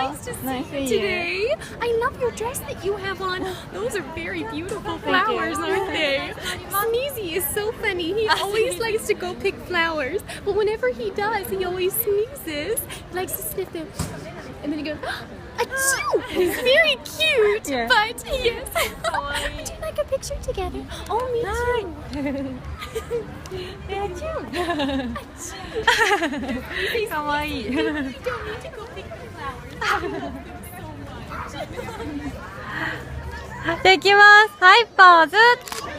nice to see you today. I love your dress that you have on. Those are very beautiful flowers, aren't they? Sneezy is so funny. He always likes to go pick flowers, but whenever he does, he always sneezes. He likes to sniff them, and then he goes, achoo! He's very cute, but yes. Would you like a picture together? Oh, me too. Achoo! かわいい。You don't need to go pick the flowers. できます。はい、ポーズ。はい。